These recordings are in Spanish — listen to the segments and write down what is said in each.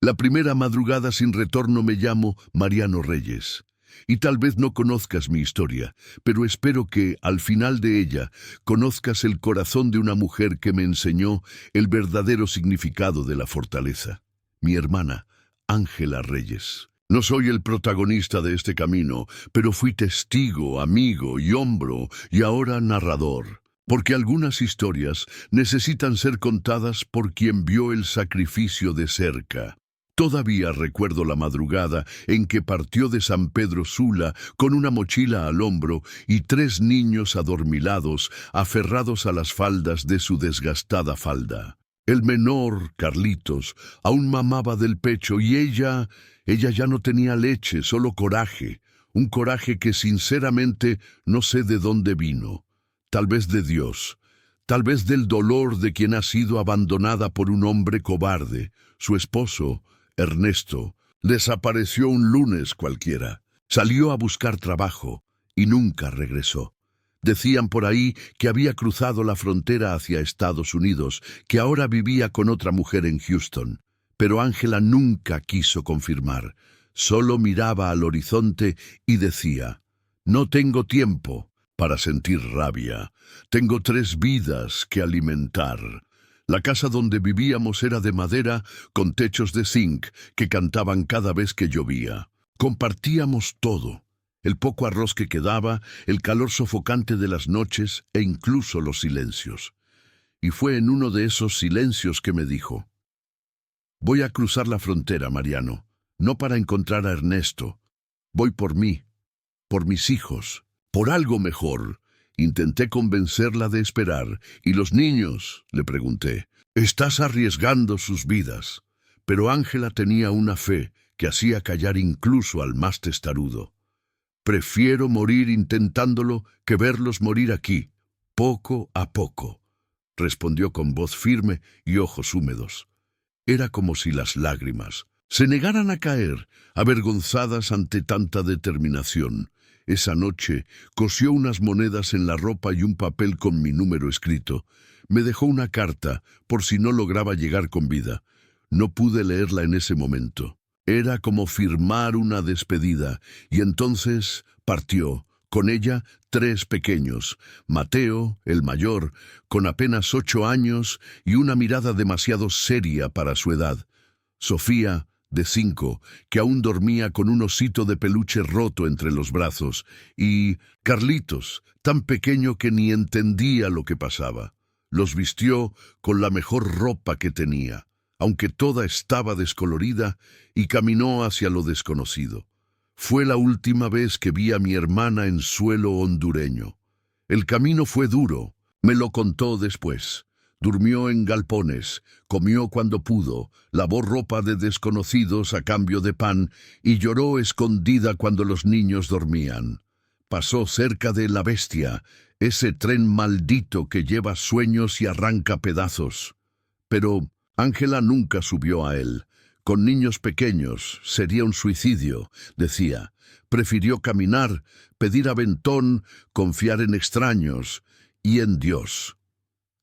La primera madrugada sin retorno me llamo Mariano Reyes. Y tal vez no conozcas mi historia, pero espero que, al final de ella, conozcas el corazón de una mujer que me enseñó el verdadero significado de la fortaleza. Mi hermana, Ángela Reyes. No soy el protagonista de este camino, pero fui testigo, amigo y hombro, y ahora narrador. Porque algunas historias necesitan ser contadas por quien vio el sacrificio de cerca. Todavía recuerdo la madrugada en que partió de San Pedro Sula con una mochila al hombro y 3 niños adormilados, aferrados a las faldas de su desgastada falda. El menor, Carlitos, aún mamaba del pecho y ella ya no tenía leche, solo coraje. Un coraje que sinceramente no sé de dónde vino. Tal vez de Dios. Tal vez del dolor de quien ha sido abandonada por un hombre cobarde, su esposo, Ernesto. Desapareció un lunes cualquiera. Salió a buscar trabajo y nunca regresó. Decían por ahí que había cruzado la frontera hacia Estados Unidos, que ahora vivía con otra mujer en Houston. Pero Ángela nunca quiso confirmar. Solo miraba al horizonte y decía: «No tengo tiempo para sentir rabia. Tengo 3 vidas que alimentar». La casa donde vivíamos era de madera con techos de zinc que cantaban cada vez que llovía. Compartíamos todo: el poco arroz que quedaba, el calor sofocante de las noches e incluso los silencios. Y fue en uno de esos silencios que me dijo: «Voy a cruzar la frontera, Mariano, no para encontrar a Ernesto. Voy por mí, por mis hijos, por algo mejor». Intenté convencerla de esperar. «¿Y los niños?», le pregunté. «Estás arriesgando sus vidas». Pero Ángela tenía una fe que hacía callar incluso al más testarudo. «Prefiero morir intentándolo que verlos morir aquí, poco a poco», respondió con voz firme y ojos húmedos. Era como si las lágrimas se negaran a caer, avergonzadas ante tanta determinación. Esa noche cosió unas monedas en la ropa y un papel con mi número escrito. Me dejó una carta por si no lograba llegar con vida. No pude leerla en ese momento. Era como firmar una despedida, y entonces partió. Con ella 3 pequeños: Mateo, el mayor, con apenas 8 años y una mirada demasiado seria para su edad; Sofía, de 5, que aún dormía con un osito de peluche roto entre los brazos; y Carlitos, tan pequeño que ni entendía lo que pasaba. Los vistió con la mejor ropa que tenía, aunque toda estaba descolorida, y caminó hacia lo desconocido. Fue la última vez que vi a mi hermana en suelo hondureño. El camino fue duro, me lo contó después. Durmió en galpones, comió cuando pudo, lavó ropa de desconocidos a cambio de pan y lloró escondida cuando los niños dormían. Pasó cerca de La Bestia, ese tren maldito que lleva sueños y arranca pedazos. Pero Ángela nunca subió a él. Con niños pequeños sería un suicidio, decía. Prefirió caminar, pedir aventón, confiar en extraños y en Dios.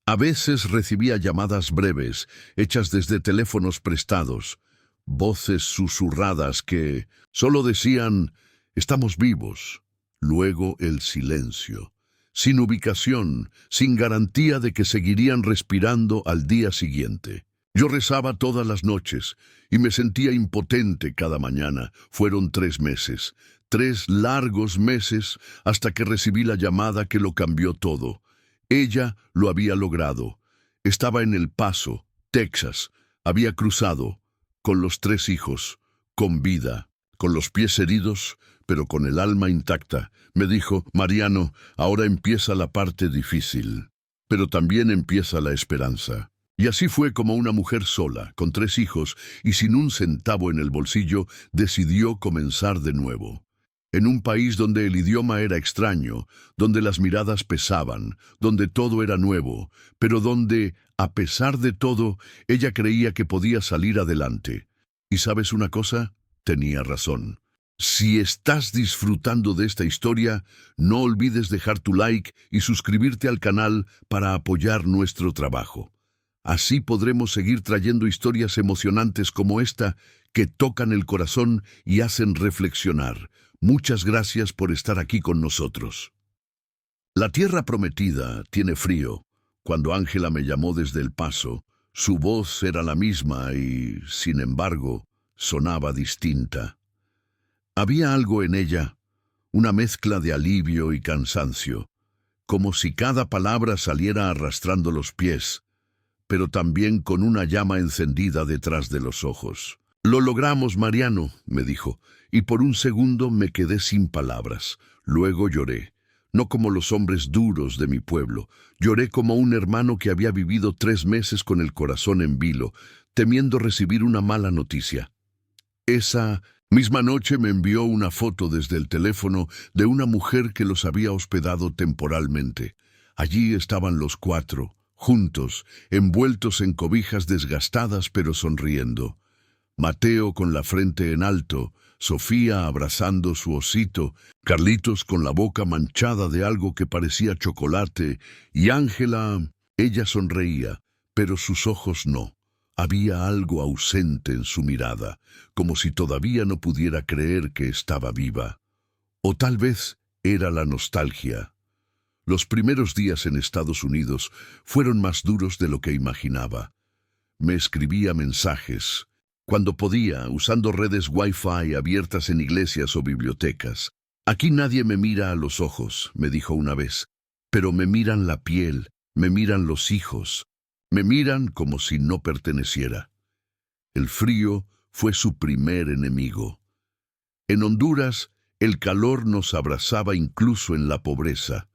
A veces recibía llamadas breves, hechas desde teléfonos prestados, voces susurradas que solo decían: «Estamos vivos». Luego el silencio, sin ubicación, sin garantía de que seguirían respirando al día siguiente. Yo rezaba todas las noches y me sentía impotente cada mañana. Fueron 3 meses, 3 largos meses, hasta que recibí la llamada que lo cambió todo. Ella lo había logrado. Estaba en El Paso, Texas. Había cruzado, con los 3 hijos, con vida, con los pies heridos, pero con el alma intacta. Me dijo: «Mariano, ahora empieza la parte difícil, pero también empieza la esperanza». Y así fue como una mujer sola, con 3 hijos y sin un centavo en el bolsillo, decidió comenzar de nuevo. En un país donde el idioma era extraño, donde las miradas pesaban, donde todo era nuevo, pero donde, a pesar de todo, ella creía que podía salir adelante. ¿Y sabes una cosa? Tenía razón. Si estás disfrutando de esta historia, no olvides dejar tu like y suscribirte al canal para apoyar nuestro trabajo. Así podremos seguir trayendo historias emocionantes como esta que tocan el corazón y hacen reflexionar. Muchas gracias por estar aquí con nosotros. La tierra prometida tiene frío. Cuando Ángela me llamó desde El Paso, su voz era la misma y, sin embargo, sonaba distinta. Había algo en ella, una mezcla de alivio y cansancio, como si cada palabra saliera arrastrando los pies, pero también con una llama encendida detrás de los ojos. «Lo logramos, Mariano», me dijo, y por un segundo me quedé sin palabras. Luego lloré, no como los hombres duros de mi pueblo. Lloré como un hermano que había vivido 3 meses con el corazón en vilo, temiendo recibir una mala noticia. Esa misma noche me envió una foto desde el teléfono de una mujer que los había hospedado temporalmente. Allí estaban los 4, juntos, envueltos en cobijas desgastadas pero sonriendo. Mateo con la frente en alto, Sofía abrazando su osito, Carlitos con la boca manchada de algo que parecía chocolate, y Ángela, ella sonreía, pero sus ojos no. Había algo ausente en su mirada, como si todavía no pudiera creer que estaba viva. O tal vez era la nostalgia. Los primeros días en Estados Unidos fueron más duros de lo que imaginaba. Me escribía mensajes, cuando podía, usando redes Wi-Fi abiertas en iglesias o bibliotecas. «Aquí nadie me mira a los ojos», me dijo una vez, «pero me miran la piel, me miran los hijos, me miran como si no perteneciera». El frío fue su primer enemigo. En Honduras, el calor nos abrazaba incluso en la pobreza.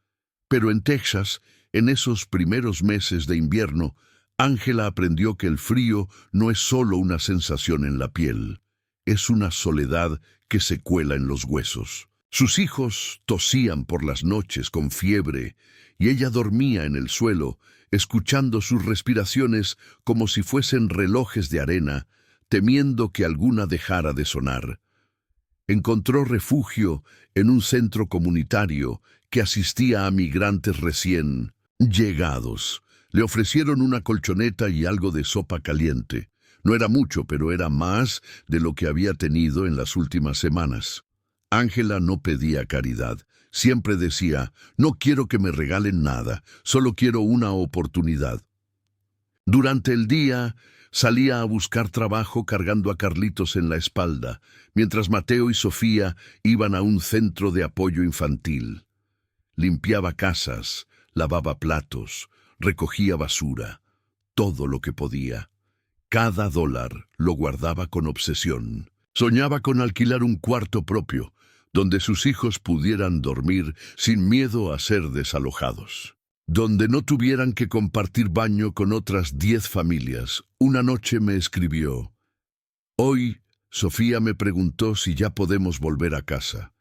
Pero en Texas, en esos primeros meses de invierno, Ángela aprendió que el frío no es solo una sensación en la piel, es una soledad que se cuela en los huesos. Sus hijos tosían por las noches con fiebre y ella dormía en el suelo, escuchando sus respiraciones como si fuesen relojes de arena, temiendo que alguna dejara de sonar. Encontró refugio en un centro comunitario que asistía a migrantes recién llegados. Le ofrecieron una colchoneta y algo de sopa caliente. No era mucho, pero era más de lo que había tenido en las últimas semanas. Ángela no pedía caridad. Siempre decía, «No quiero que me regalen nada, solo quiero una oportunidad». Durante el día, salía a buscar trabajo cargando a Carlitos en la espalda, mientras Mateo y Sofía iban a un centro de apoyo infantil. Limpiaba casas, lavaba platos, recogía basura, todo lo que podía. Cada dólar lo guardaba con obsesión. Soñaba con alquilar un cuarto propio, donde sus hijos pudieran dormir sin miedo a ser desalojados. Donde no tuvieran que compartir baño con otras 10 familias. Una noche me escribió, «Hoy, Sofía me preguntó si ya podemos volver a casa.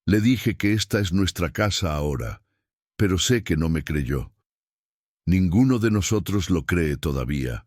Le dije que esta es nuestra casa ahora, pero sé que no me creyó. Ninguno de nosotros lo cree todavía».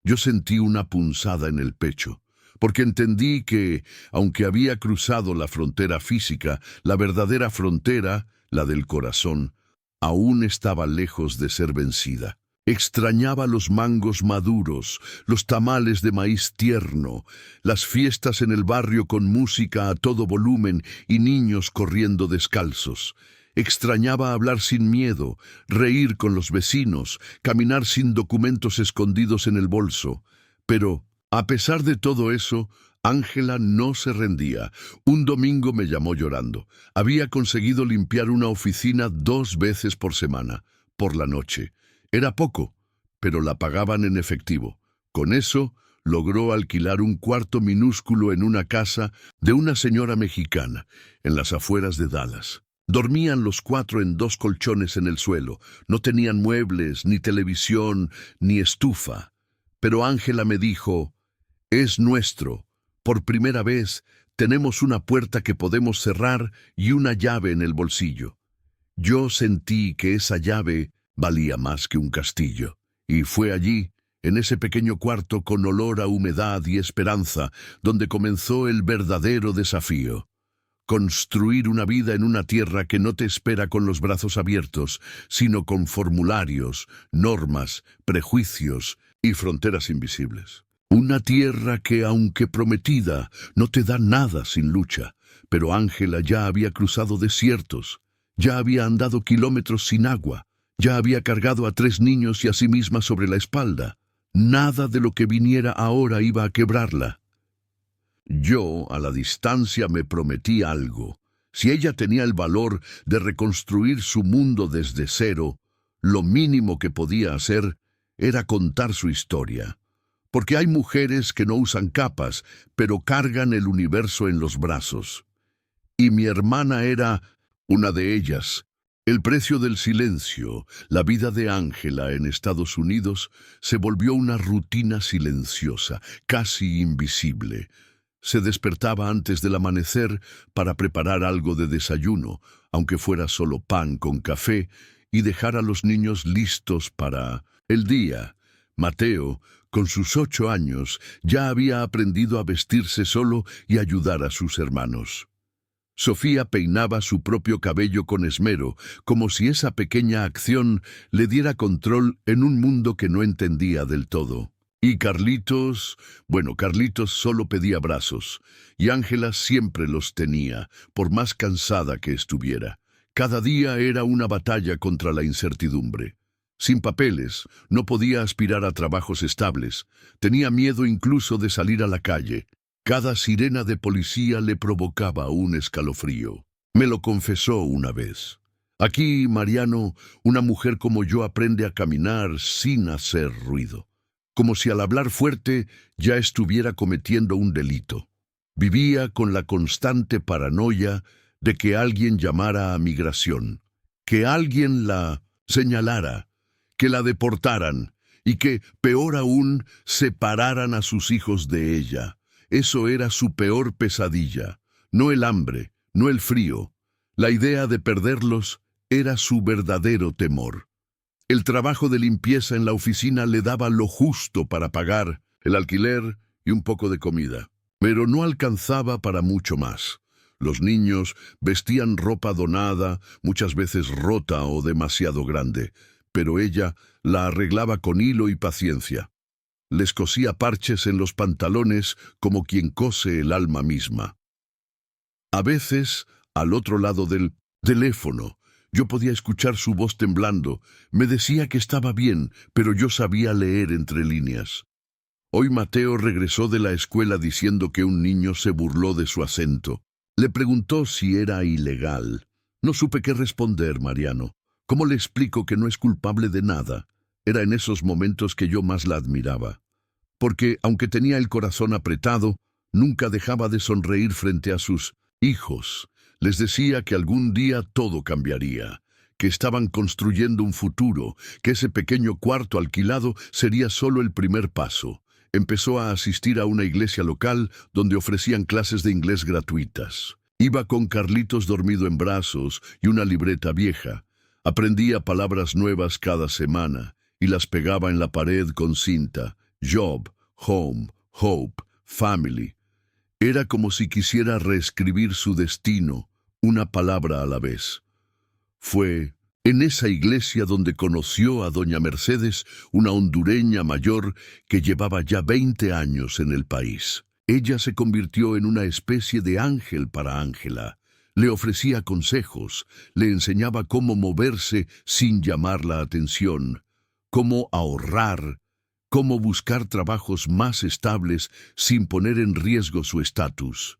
Yo sentí una punzada en el pecho, porque entendí que, aunque había cruzado la frontera física, la verdadera frontera, la del corazón, aún estaba lejos de ser vencida. Extrañaba los mangos maduros, los tamales de maíz tierno, las fiestas en el barrio con música a todo volumen y niños corriendo descalzos. Extrañaba hablar sin miedo, reír con los vecinos, caminar sin documentos escondidos en el bolso. Pero, a pesar de todo eso, Ángela no se rendía. Un domingo me llamó llorando. Había conseguido limpiar una oficina 2 veces por semana, por la noche. Era poco, pero la pagaban en efectivo. Con eso, logró alquilar un cuarto minúsculo en una casa de una señora mexicana, en las afueras de Dallas. Dormían los 4 en 2 colchones en el suelo. No tenían muebles, ni televisión, ni estufa. Pero Ángela me dijo, «Es nuestro. Por primera vez, tenemos una puerta que podemos cerrar y una llave en el bolsillo». Yo sentí que esa llave valía más que un castillo. Y fue allí, en ese pequeño cuarto con olor a humedad y esperanza, donde comenzó el verdadero desafío. construir una vida en una tierra que no te espera con los brazos abiertos, sino con formularios, normas, prejuicios y fronteras invisibles. Una tierra que, aunque prometida, no te da nada sin lucha. Pero Ángela ya había cruzado desiertos, ya había andado kilómetros sin agua, ya había cargado a 3 niños y a sí misma sobre la espalda. Nada de lo que viniera ahora iba a quebrarla. Yo, a la distancia, me prometí algo. Si ella tenía el valor de reconstruir su mundo desde cero, lo mínimo que podía hacer era contar su historia. Porque hay mujeres que no usan capas, pero cargan el universo en los brazos. Y mi hermana era una de ellas. El precio del silencio, la vida de Ángela en Estados Unidos, se volvió una rutina silenciosa, casi invisible. Se despertaba antes del amanecer para preparar algo de desayuno, aunque fuera solo pan con café, y dejar a los niños listos para el día. Mateo, con sus 8 años, ya había aprendido a vestirse solo y ayudar a sus hermanos. Sofía peinaba su propio cabello con esmero, como si esa pequeña acción le diera control en un mundo que no entendía del todo. Y Carlitos solo pedía brazos, y Ángela siempre los tenía, por más cansada que estuviera. Cada día era una batalla contra la incertidumbre. Sin papeles, no podía aspirar a trabajos estables, tenía miedo incluso de salir a la calle. Cada sirena de policía le provocaba un escalofrío. Me lo confesó una vez. Aquí, Mariano, una mujer como yo aprende a caminar sin hacer ruido, como si al hablar fuerte ya estuviera cometiendo un delito. Vivía con la constante paranoia de que alguien llamara a migración, que alguien la señalara, que la deportaran y que, peor aún, separaran a sus hijos de ella. Eso era su peor pesadilla, no el hambre, no el frío. La idea de perderlos era su verdadero temor. El trabajo de limpieza en la oficina le daba lo justo para pagar el alquiler y un poco de comida, pero no alcanzaba para mucho más. Los niños vestían ropa donada, muchas veces rota o demasiado grande, pero ella la arreglaba con hilo y paciencia. Les cosía parches en los pantalones como quien cose el alma misma. A veces, al otro lado del teléfono, yo podía escuchar su voz temblando. Me decía que estaba bien, pero yo sabía leer entre líneas. Hoy Mateo regresó de la escuela diciendo que un niño se burló de su acento. Le preguntó si era ilegal. No supe qué responder, Mariano. ¿Cómo le explico que no es culpable de nada? Era en esos momentos que yo más la admiraba. Porque, aunque tenía el corazón apretado, nunca dejaba de sonreír frente a sus hijos. Les decía que algún día todo cambiaría, que estaban construyendo un futuro, que ese pequeño cuarto alquilado sería solo el primer paso. Empezó a asistir a una iglesia local donde ofrecían clases de inglés gratuitas. Iba con Carlitos dormido en brazos y una libreta vieja. Aprendía palabras nuevas cada semana y las pegaba en la pared con cinta. Job, home, hope, family. Era como si quisiera reescribir su destino, una palabra a la vez. Fue en esa iglesia donde conoció a doña Mercedes, una hondureña mayor que llevaba ya 20 años en el país. Ella se convirtió en una especie de ángel para Ángela. Le ofrecía consejos, le enseñaba cómo moverse sin llamar la atención, cómo ahorrar, cómo buscar trabajos más estables sin poner en riesgo su estatus.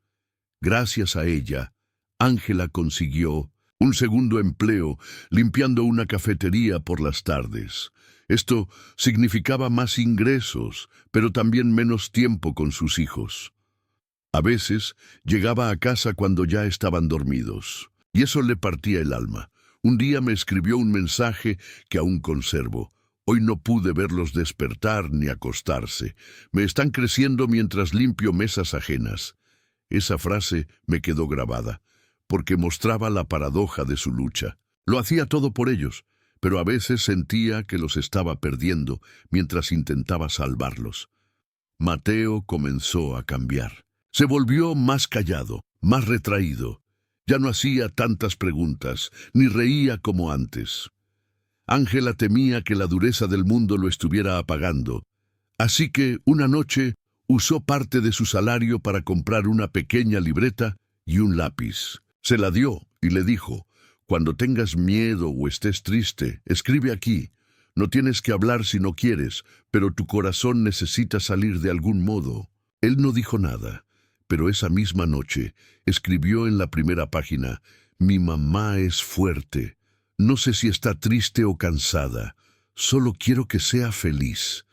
Gracias a ella, Ángela consiguió un segundo empleo limpiando una cafetería por las tardes. Esto significaba más ingresos, pero también menos tiempo con sus hijos. A veces llegaba a casa cuando ya estaban dormidos, y eso le partía el alma. Un día me escribió un mensaje que aún conservo. Hoy no pude verlos despertar ni acostarse. Me están creciendo mientras limpio mesas ajenas. Esa frase me quedó grabada, porque mostraba la paradoja de su lucha. Lo hacía todo por ellos, pero a veces sentía que los estaba perdiendo mientras intentaba salvarlos. Mateo comenzó a cambiar. Se volvió más callado, más retraído. Ya no hacía tantas preguntas, ni reía como antes. Ángela temía que la dureza del mundo lo estuviera apagando, así que una noche usó parte de su salario para comprar una pequeña libreta y un lápiz. Se la dio y le dijo: «Cuando tengas miedo o estés triste, escribe aquí. No tienes que hablar si no quieres, pero tu corazón necesita salir de algún modo». Él no dijo nada, pero esa misma noche escribió en la primera página: «Mi mamá es fuerte. No sé si está triste o cansada. Solo quiero que sea feliz».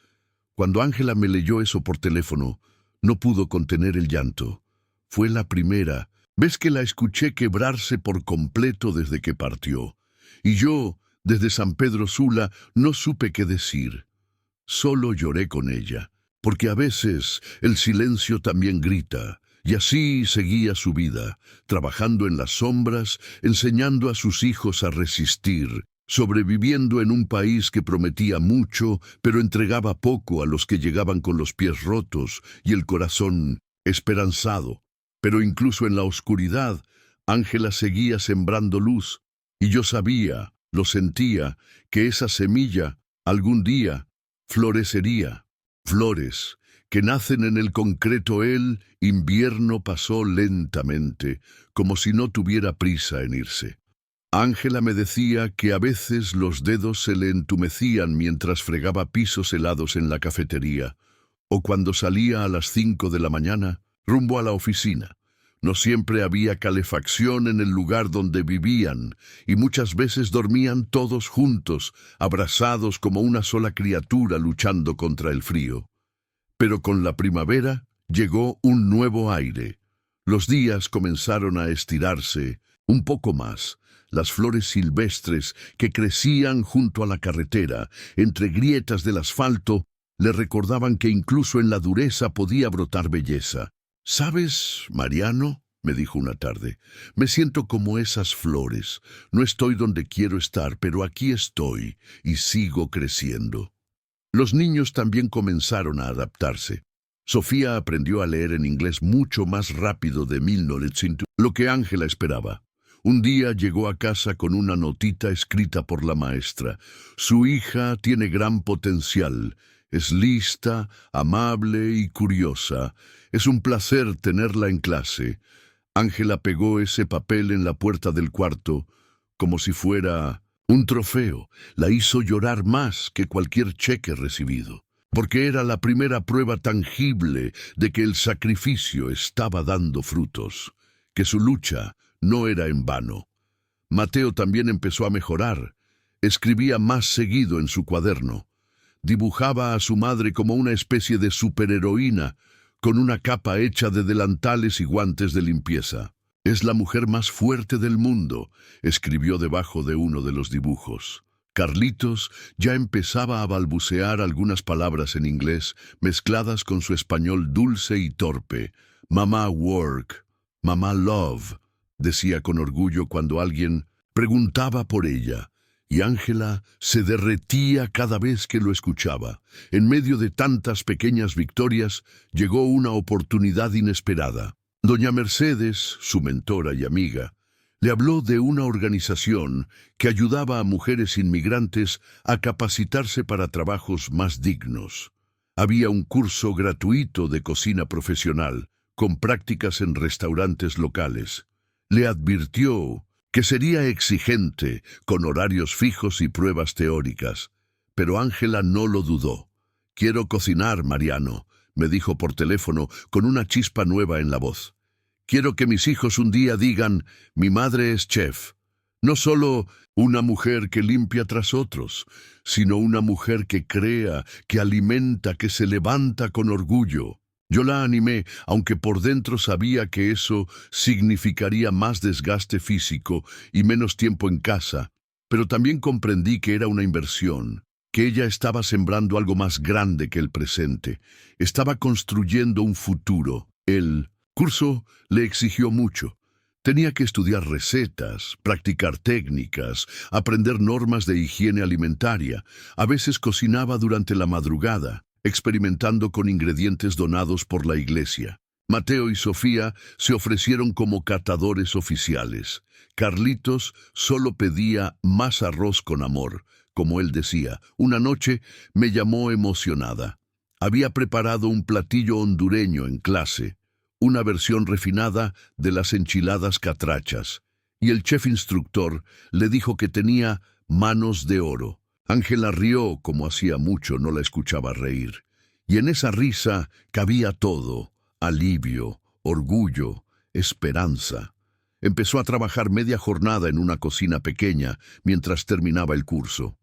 Cuando Ángela me leyó eso por teléfono, no pudo contener el llanto. Fue la primera vez que la escuché quebrarse por completo desde que partió. Y yo, desde San Pedro Sula, no supe qué decir. Solo lloré con ella, porque a veces el silencio también grita. Y así seguía su vida, trabajando en las sombras, enseñando a sus hijos a resistir, sobreviviendo en un país que prometía mucho, pero entregaba poco a los que llegaban con los pies rotos y el corazón esperanzado. Pero incluso en la oscuridad, Ángela seguía sembrando luz, y yo sabía, lo sentía, que esa semilla, algún día, florecería. Flores que nacen en el concreto. El invierno pasó lentamente, como si no tuviera prisa en irse. Ángela me decía que a veces los dedos se le entumecían mientras fregaba pisos helados en la cafetería, o cuando salía a las 5 de la mañana, rumbo a la oficina. No siempre había calefacción en el lugar donde vivían, y muchas veces dormían todos juntos, abrazados como una sola criatura luchando contra el frío. Pero con la primavera llegó un nuevo aire. Los días comenzaron a estirarse un poco más. Las flores silvestres que crecían junto a la carretera, entre grietas del asfalto, le recordaban que incluso en la dureza podía brotar belleza. «¿Sabes, Mariano?», me dijo una tarde, «me siento como esas flores. No estoy donde quiero estar, pero aquí estoy y sigo creciendo». Los niños también comenzaron a adaptarse. Sofía aprendió a leer en inglés mucho más rápido de 1900, lo que Ángela esperaba. Un día llegó a casa con una notita escrita por la maestra. «Su hija tiene gran potencial. Es lista, amable y curiosa. Es un placer tenerla en clase». Ángela pegó ese papel en la puerta del cuarto, como si fuera un trofeo. La hizo llorar más que cualquier cheque recibido, porque era la primera prueba tangible de que el sacrificio estaba dando frutos, que su lucha no era en vano. Mateo también empezó a mejorar. Escribía más seguido en su cuaderno. Dibujaba a su madre como una especie de superheroína, con una capa hecha de delantales y guantes de limpieza. «Es la mujer más fuerte del mundo», escribió debajo de uno de los dibujos. Carlitos ya empezaba a balbucear algunas palabras en inglés, mezcladas con su español dulce y torpe. «Mamá work», «Mamá love», decía con orgullo cuando alguien preguntaba por ella, y Ángela se derretía cada vez que lo escuchaba. En medio de tantas pequeñas victorias, llegó una oportunidad inesperada. Doña Mercedes, su mentora y amiga, le habló de una organización que ayudaba a mujeres inmigrantes a capacitarse para trabajos más dignos. Había un curso gratuito de cocina profesional, con prácticas en restaurantes locales. Le advirtió que sería exigente, con horarios fijos y pruebas teóricas. Pero Ángela no lo dudó. «Quiero cocinar, Mariano», me dijo por teléfono con una chispa nueva en la voz. «Quiero que mis hijos un día digan: mi madre es chef. No solo una mujer que limpia tras otros, sino una mujer que crea, que alimenta, que se levanta con orgullo». Yo la animé, aunque por dentro sabía que eso significaría más desgaste físico y menos tiempo en casa, pero también comprendí que era una inversión, que ella estaba sembrando algo más grande que el presente. Estaba construyendo un futuro. El curso le exigió mucho. Tenía que estudiar recetas, practicar técnicas, aprender normas de higiene alimentaria. A veces cocinaba durante la madrugada, experimentando con ingredientes donados por la iglesia. Mateo y Sofía se ofrecieron como catadores oficiales. Carlitos solo pedía más arroz con amor, como él decía. Una noche me llamó emocionada. Había preparado un platillo hondureño en clase, una versión refinada de las enchiladas catrachas, y el chef instructor le dijo que tenía manos de oro. Ángela rió como hacía mucho no la escuchaba reír, y en esa risa cabía todo: alivio, orgullo, esperanza. Empezó a trabajar media jornada en una cocina pequeña mientras terminaba el curso.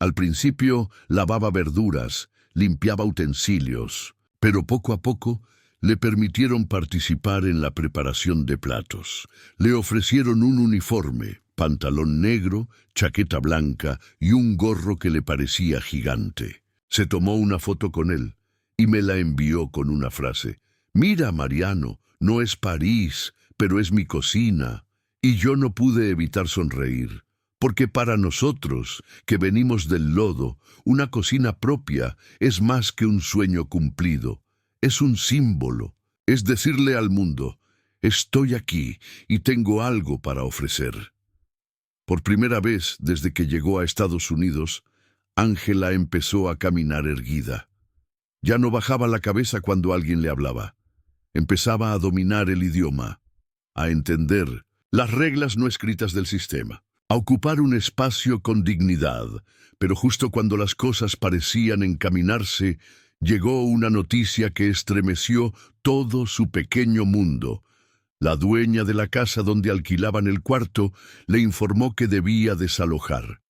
Al principio lavaba verduras, limpiaba utensilios, pero poco a poco le permitieron participar en la preparación de platos. Le ofrecieron un uniforme, pantalón negro, chaqueta blanca y un gorro que le parecía gigante. Se tomó una foto con él y me la envió con una frase: «Mira, Mariano, no es París, pero es mi cocina». Y yo no pude evitar sonreír, porque para nosotros, que venimos del lodo, una cocina propia es más que un sueño cumplido. Es un símbolo, es decirle al mundo: estoy aquí y tengo algo para ofrecer. Por primera vez desde que llegó a Estados Unidos, Ángela empezó a caminar erguida. Ya no bajaba la cabeza cuando alguien le hablaba. Empezaba a dominar el idioma, a entender las reglas no escritas del sistema, a ocupar un espacio con dignidad. Pero justo cuando las cosas parecían encaminarse, llegó una noticia que estremeció todo su pequeño mundo. La dueña de la casa donde alquilaban el cuarto le informó que debía desalojar.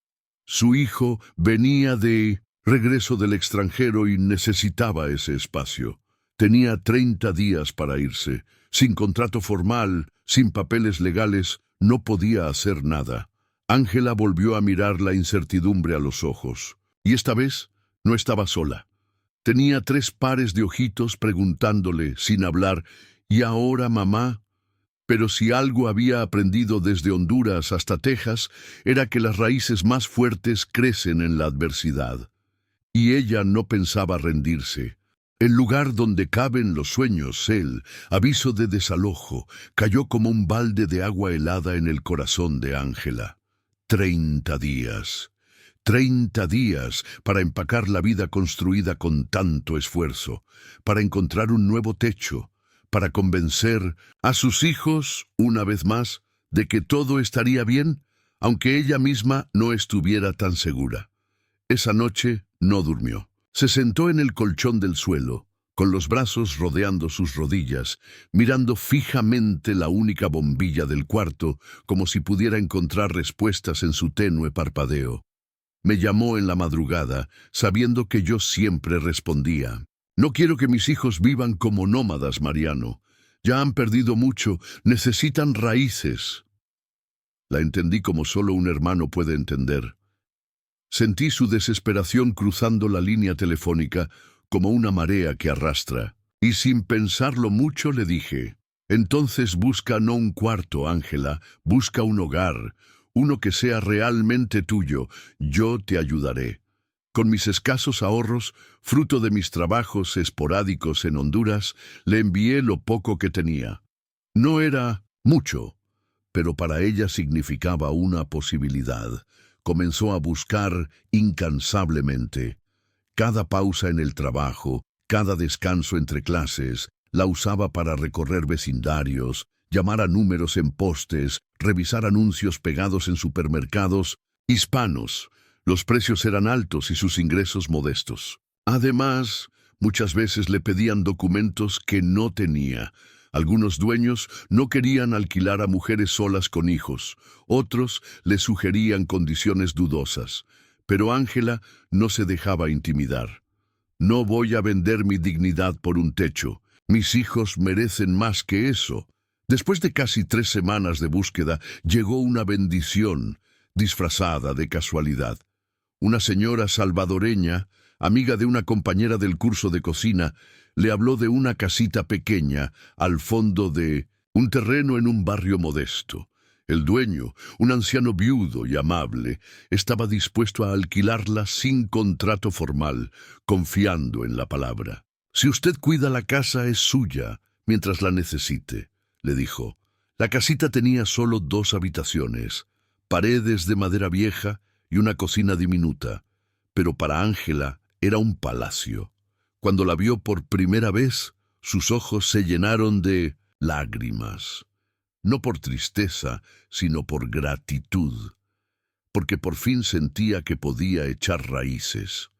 Su hijo venía de regreso del extranjero y necesitaba ese espacio. Tenía 30 días para irse. Sin contrato formal, sin papeles legales, no podía hacer nada. Ángela volvió a mirar la incertidumbre a los ojos. Y esta vez no estaba sola. Tenía 3 pares de ojitos preguntándole, sin hablar: «¿Y ahora, mamá?». Pero si algo había aprendido desde Honduras hasta Texas, era que las raíces más fuertes crecen en la adversidad. Y ella no pensaba rendirse. El lugar donde caben los sueños, el aviso de desalojo, cayó como un balde de agua helada en el corazón de Ángela. 30 días. 30 días para empacar la vida construida con tanto esfuerzo, para encontrar un nuevo techo, para convencer a sus hijos, una vez más, de que todo estaría bien, aunque ella misma no estuviera tan segura. Esa noche no durmió. Se sentó en el colchón del suelo, con los brazos rodeando sus rodillas, mirando fijamente la única bombilla del cuarto, como si pudiera encontrar respuestas en su tenue parpadeo. Me llamó en la madrugada, sabiendo que yo siempre respondía: «No quiero que mis hijos vivan como nómadas, Mariano. Ya han perdido mucho, necesitan raíces». La entendí como solo un hermano puede entender. Sentí su desesperación cruzando la línea telefónica como una marea que arrastra, y sin pensarlo mucho le dije: «Entonces busca no un cuarto, Ángela, busca un hogar, uno que sea realmente tuyo. Yo te ayudaré». Con mis escasos ahorros, fruto de mis trabajos esporádicos en Honduras, le envié lo poco que tenía. No era mucho, pero para ella significaba una posibilidad. Comenzó a buscar incansablemente. Cada pausa en el trabajo, cada descanso entre clases, la usaba para recorrer vecindarios, llamar a números en postes, revisar anuncios pegados en supermercados hispanos. Los precios eran altos y sus ingresos modestos. Además, muchas veces le pedían documentos que no tenía. Algunos dueños no querían alquilar a mujeres solas con hijos, otros le sugerían condiciones dudosas. Pero Ángela no se dejaba intimidar. «No voy a vender mi dignidad por un techo. Mis hijos merecen más que eso». Después de casi 3 semanas de búsqueda, llegó una bendición, disfrazada de casualidad. Una señora salvadoreña, amiga de una compañera del curso de cocina, le habló de una casita pequeña al fondo de un terreno en un barrio modesto. El dueño, un anciano viudo y amable, estaba dispuesto a alquilarla sin contrato formal, confiando en la palabra. «Si usted cuida la casa, es suya», mientras la necesite, le dijo. La casita tenía solo 2 habitaciones, paredes de madera vieja y una cocina diminuta, pero para Ángela era un palacio. Cuando la vio por primera vez, sus ojos se llenaron de lágrimas, no por tristeza, sino por gratitud, porque por fin sentía que podía echar raíces.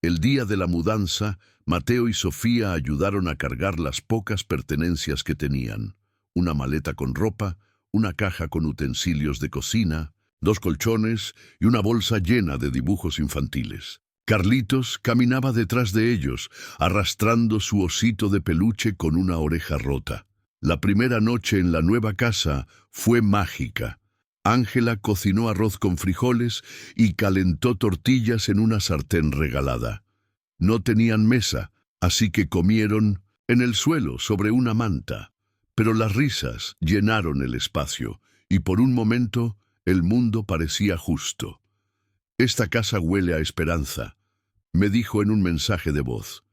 El día de la mudanza, Mateo y Sofía ayudaron a cargar las pocas pertenencias que tenían: una maleta con ropa, una caja con utensilios de cocina, 2 colchones y una bolsa llena de dibujos infantiles. Carlitos caminaba detrás de ellos, arrastrando su osito de peluche con una oreja rota. La primera noche en la nueva casa fue mágica. Ángela cocinó arroz con frijoles y calentó tortillas en una sartén regalada. No tenían mesa, así que comieron en el suelo sobre una manta. Pero las risas llenaron el espacio y por un momento el mundo parecía justo. «Esta casa huele a esperanza», me dijo en un mensaje de voz.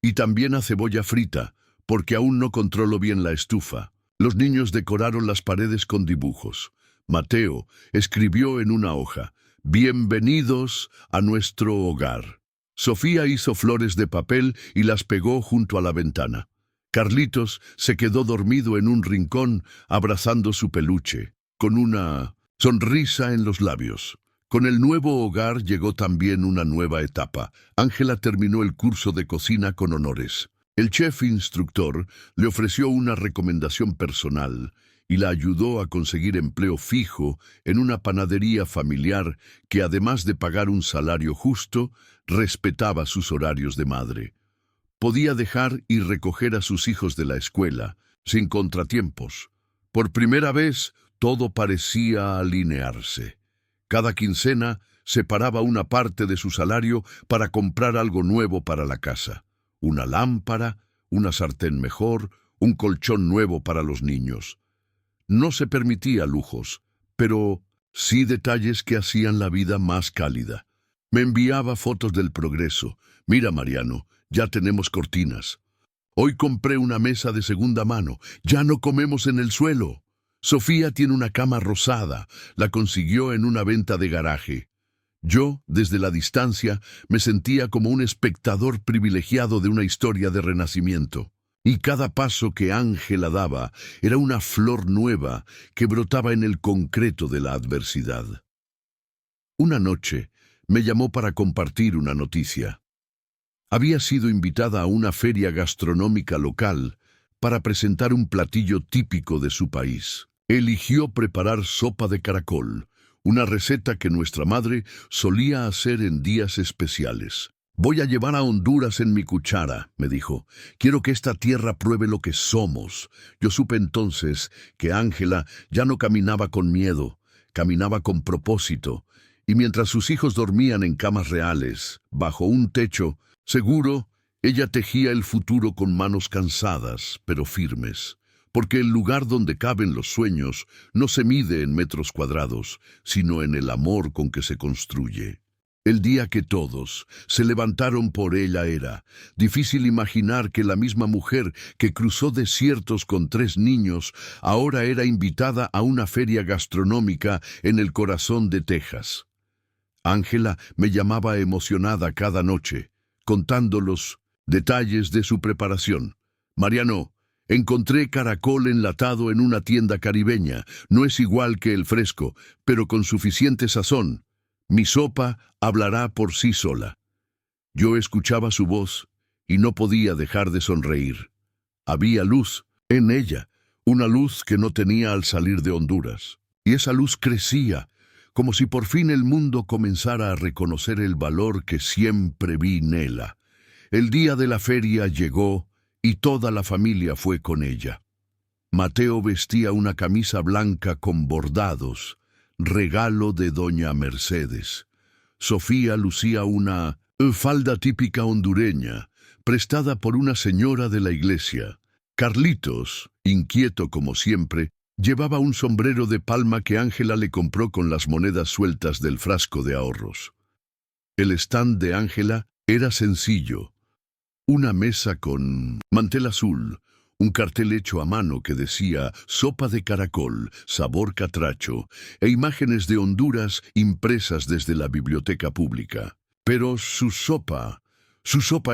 «Y también a cebolla frita, porque aún no controlo bien la estufa». Los niños decoraron las paredes con dibujos. Mateo escribió en una hoja: «Bienvenidos a nuestro hogar». Sofía hizo flores de papel y las pegó junto a la ventana. Carlitos se quedó dormido en un rincón abrazando su peluche, con una sonrisa en los labios. Con el nuevo hogar llegó también una nueva etapa. Ángela terminó el curso de cocina con honores. El chef instructor le ofreció una recomendación personal y la ayudó a conseguir empleo fijo en una panadería familiar que, además de pagar un salario justo, respetaba sus horarios de madre. Podía dejar y recoger a sus hijos de la escuela, sin contratiempos. Por primera vez, todo parecía alinearse. Cada quincena separaba una parte de su salario para comprar algo nuevo para la casa: una lámpara, una sartén mejor, un colchón nuevo para los niños. No se permitía lujos, pero sí detalles que hacían la vida más cálida. Me enviaba fotos del progreso. «Mira, Mariano, ya tenemos cortinas. Hoy compré una mesa de segunda mano. Ya no comemos en el suelo. Sofía tiene una cama rosada. La consiguió en una venta de garaje». Yo, desde la distancia, me sentía como un espectador privilegiado de una historia de renacimiento. Y cada paso que Ángela daba era una flor nueva que brotaba en el concreto de la adversidad. Una noche me llamó para compartir una noticia. Había sido invitada a una feria gastronómica local para presentar un platillo típico de su país. Eligió preparar sopa de caracol, una receta que nuestra madre solía hacer en días especiales. «Voy a llevar a Honduras en mi cuchara», me dijo. «Quiero que esta tierra pruebe lo que somos». Yo supe entonces que Ángela ya no caminaba con miedo, caminaba con propósito, y mientras sus hijos dormían en camas reales, bajo un techo seguro, ella tejía el futuro con manos cansadas, pero firmes. Porque el lugar donde caben los sueños no se mide en metros cuadrados, sino en el amor con que se construye. El día que todos se levantaron por ella era difícil imaginar que la misma mujer que cruzó desiertos con 3 niños ahora era invitada a una feria gastronómica en el corazón de Texas. Ángela me llamaba emocionada cada noche, contando los detalles de su preparación. «Mariano, encontré caracol enlatado en una tienda caribeña. No es igual que el fresco, pero con suficiente sazón. Mi sopa hablará por sí sola». Yo escuchaba su voz y no podía dejar de sonreír. Había luz en ella, una luz que no tenía al salir de Honduras. Y esa luz crecía, como si por fin el mundo comenzara a reconocer el valor que siempre vi en ella. El día de la feria llegó y toda la familia fue con ella. Mateo vestía una camisa blanca con bordados, regalo de doña Mercedes. Sofía lucía una falda típica hondureña, prestada por una señora de la iglesia. Carlitos, inquieto como siempre, llevaba un sombrero de palma que Ángela le compró con las monedas sueltas del frasco de ahorros. El stand de Ángela era sencillo: una mesa con mantel azul, un cartel hecho a mano que decía sopa de caracol, sabor catracho, e imágenes de Honduras impresas desde la biblioteca pública. Pero su sopa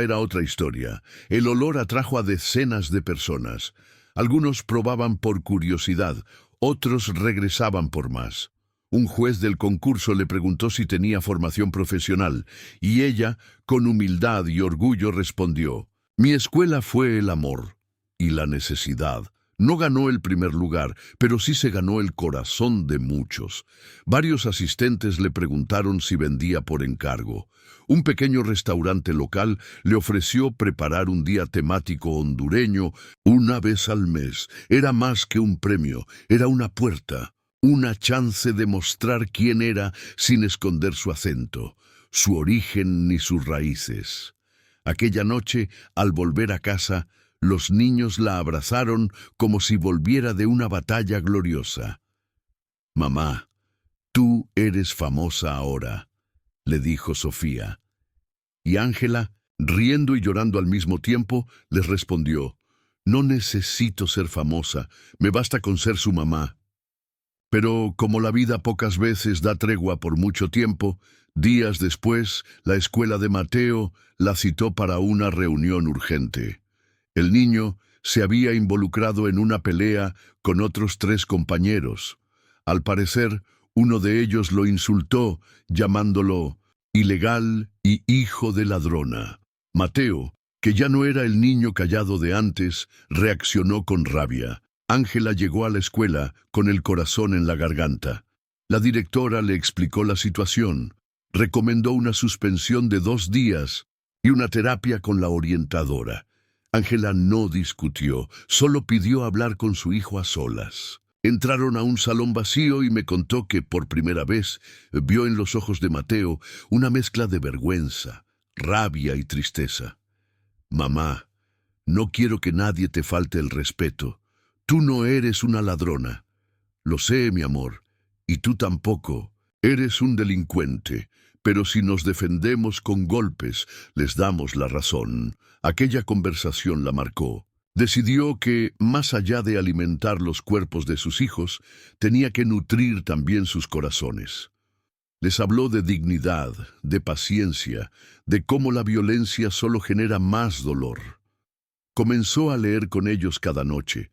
era otra historia. El olor atrajo a decenas de personas. Algunos probaban por curiosidad, otros regresaban por más. Un juez del concurso le preguntó si tenía formación profesional, y ella, con humildad y orgullo, respondió: «Mi escuela fue el amor y la necesidad». No ganó el primer lugar, pero sí se ganó el corazón de muchos. Varios asistentes le preguntaron si vendía por encargo. Un pequeño restaurante local le ofreció preparar un día temático hondureño una vez al mes. Era más que un premio, era una puerta, una chance de mostrar quién era sin esconder su acento, su origen ni sus raíces. Aquella noche, al volver a casa, los niños la abrazaron como si volviera de una batalla gloriosa. «Mamá, tú eres famosa ahora», le dijo Sofía. Y Ángela, riendo y llorando al mismo tiempo, les respondió: «No necesito ser famosa, me basta con ser su mamá». Pero como la vida pocas veces da tregua por mucho tiempo, días después, la escuela de Mateo la citó para una reunión urgente. El niño se había involucrado en una pelea con otros 3 compañeros. Al parecer, uno de ellos lo insultó, llamándolo ilegal y hijo de ladrona. Mateo, que ya no era el niño callado de antes, reaccionó con rabia. Ángela llegó a la escuela con el corazón en la garganta. La directora le explicó la situación, recomendó una suspensión de 2 días y una terapia con la orientadora. Ángela no discutió, solo pidió hablar con su hijo a solas. Entraron a un salón vacío y me contó que por primera vez vio en los ojos de Mateo una mezcla de vergüenza, rabia y tristeza. «Mamá, no quiero que nadie te falte el respeto. Tú no eres una ladrona. Lo sé, mi amor, y tú tampoco. Eres un delincuente, pero si nos defendemos con golpes, les damos la razón». Aquella conversación la marcó. Decidió que, más allá de alimentar los cuerpos de sus hijos, tenía que nutrir también sus corazones. Les habló de dignidad, de paciencia, de cómo la violencia solo genera más dolor. Comenzó a leer con ellos cada noche,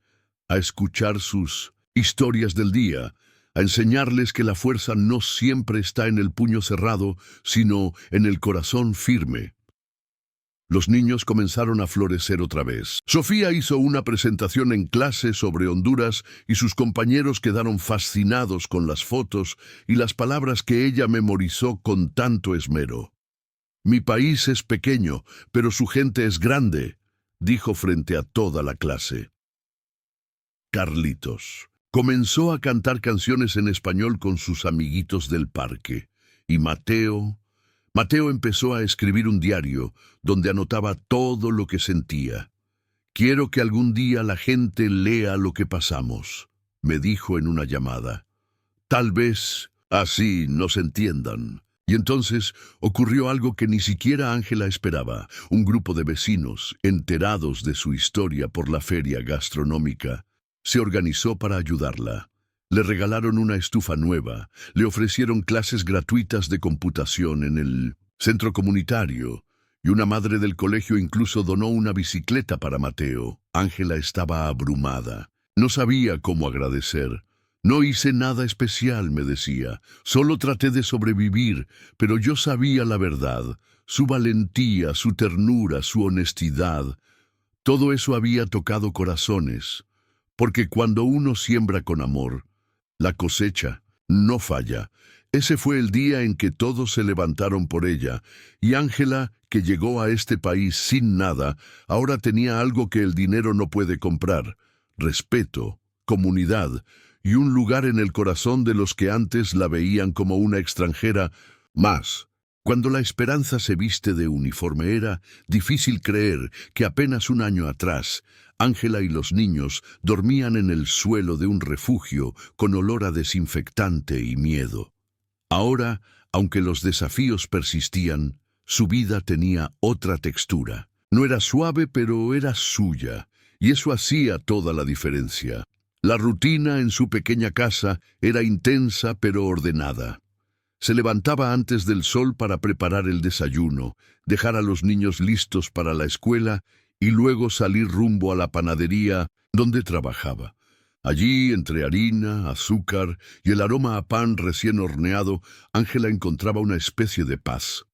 a escuchar sus historias del día, a enseñarles que la fuerza no siempre está en el puño cerrado, sino en el corazón firme. Los niños comenzaron a florecer otra vez. Sofía hizo una presentación en clase sobre Honduras y sus compañeros quedaron fascinados con las fotos y las palabras que ella memorizó con tanto esmero. «Mi país es pequeño, pero su gente es grande», dijo frente a toda la clase. Carlitos comenzó a cantar canciones en español con sus amiguitos del parque. Y Mateo empezó a escribir un diario donde anotaba todo lo que sentía. «Quiero que algún día la gente lea lo que pasamos», me dijo en una llamada. «Tal vez así nos entiendan». Y entonces ocurrió algo que ni siquiera Ángela esperaba. Un grupo de vecinos, enterados de su historia por la feria gastronómica, se organizó para ayudarla. Le regalaron una estufa nueva, le ofrecieron clases gratuitas de computación en el centro comunitario, y una madre del colegio incluso donó una bicicleta para Mateo. Ángela estaba abrumada. No sabía cómo agradecer. «No hice nada especial», me decía. «Solo traté de sobrevivir, pero yo sabía la verdad, su valentía, su ternura, su honestidad. Todo eso había tocado corazones, porque cuando uno siembra con amor, la cosecha no falla». Ese fue el día en que todos se levantaron por ella, y Ángela, que llegó a este país sin nada, ahora tenía algo que el dinero no puede comprar: respeto, comunidad y un lugar en el corazón de los que antes la veían como una extranjera más. Cuando la esperanza se viste de uniforme, era difícil creer que apenas un año atrás Ángela y los niños dormían en el suelo de un refugio con olor a desinfectante y miedo. Ahora, aunque los desafíos persistían, su vida tenía otra textura. No era suave, pero era suya, y eso hacía toda la diferencia. La rutina en su pequeña casa era intensa pero ordenada. Se levantaba antes del sol para preparar el desayuno, dejar a los niños listos para la escuela y luego salir rumbo a la panadería donde trabajaba. Allí, entre harina, azúcar y el aroma a pan recién horneado, Ángela encontraba una especie de paz.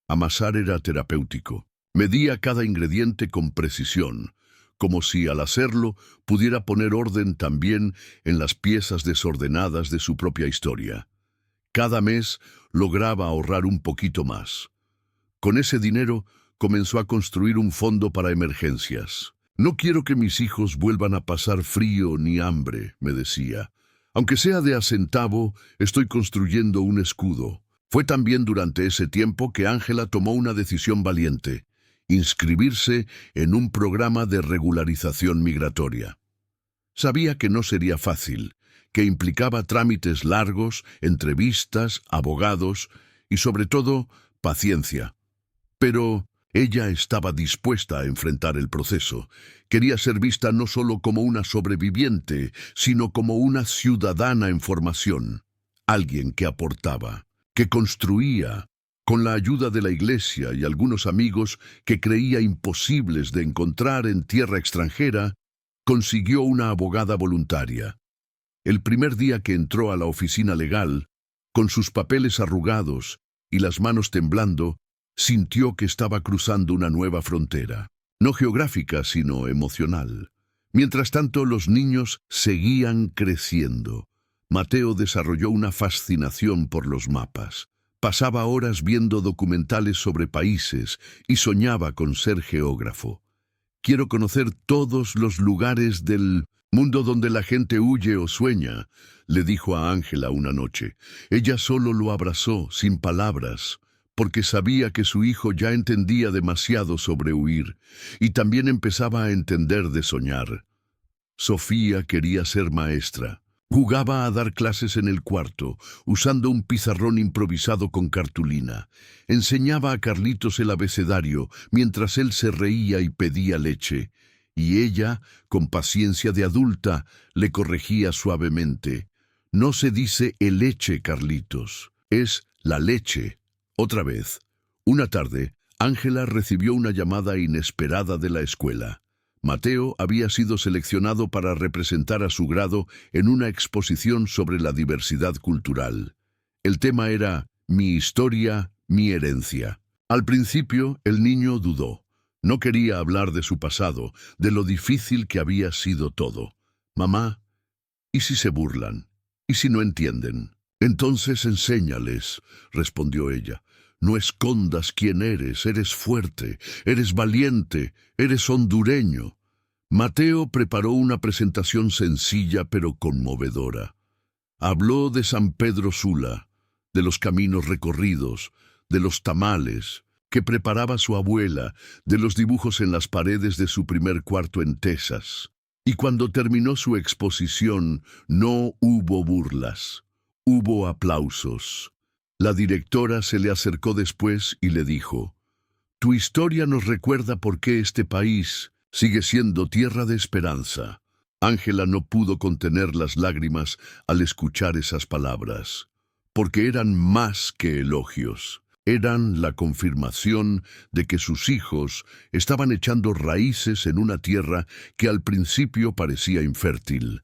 Amasar era terapéutico. Medía cada ingrediente con precisión, como si al hacerlo pudiera poner orden también en las piezas desordenadas de su propia historia. Cada mes lograba ahorrar un poquito más. Con ese dinero comenzó a construir un fondo para emergencias. No quiero que mis hijos vuelvan a pasar frío ni hambre, me decía. Aunque sea de a centavo, estoy construyendo un escudo. Fue también durante ese tiempo que Ángela tomó una decisión valiente: inscribirse en un programa de regularización migratoria. Sabía que no sería fácil, que implicaba trámites largos, entrevistas, abogados y, sobre todo, paciencia. Pero ella estaba dispuesta a enfrentar el proceso. Quería ser vista no solo como una sobreviviente, sino como una ciudadana en formación. Alguien que aportaba, que construía, con la ayuda de la iglesia y algunos amigos que creía imposibles de encontrar en tierra extranjera, consiguió una abogada voluntaria. El primer día que entró a la oficina legal, con sus papeles arrugados y las manos temblando, sintió que estaba cruzando una nueva frontera, no geográfica, sino emocional. Mientras tanto, los niños seguían creciendo. Mateo desarrolló una fascinación por los mapas. Pasaba horas viendo documentales sobre países y soñaba con ser geógrafo. Quiero conocer todos los lugares del mundo donde la gente huye o sueña, le dijo a Ángela una noche. Ella solo lo abrazó, sin palabras, porque sabía que su hijo ya entendía demasiado sobre huir y también empezaba a entender de soñar. Sofía quería ser maestra. Jugaba a dar clases en el cuarto, usando un pizarrón improvisado con cartulina. Enseñaba a Carlitos el abecedario, mientras él se reía y pedía leche. Y ella, con paciencia de adulta, le corregía suavemente. No se dice heleche, Carlitos, es la leche. Otra vez, una tarde, Ángela recibió una llamada inesperada de la escuela. Mateo había sido seleccionado para representar a su grado en una exposición sobre la diversidad cultural. El tema era Mi historia, mi herencia. Al principio, el niño dudó. No quería hablar de su pasado, de lo difícil que había sido todo. Mamá, ¿y si se burlan? ¿Y si no entienden? Entonces enséñales, respondió ella. No escondas quién eres fuerte, eres valiente, eres hondureño. Mateo preparó una presentación sencilla pero conmovedora. Habló de San Pedro Sula, de los caminos recorridos, de los tamales que preparaba su abuela, de los dibujos en las paredes de su primer cuarto en Texas. Y cuando terminó su exposición, no hubo burlas, hubo aplausos. La directora se le acercó después y le dijo: «Tu historia nos recuerda por qué este país sigue siendo tierra de esperanza». Ángela no pudo contener las lágrimas al escuchar esas palabras, porque eran más que elogios. Eran la confirmación de que sus hijos estaban echando raíces en una tierra que al principio parecía infértil.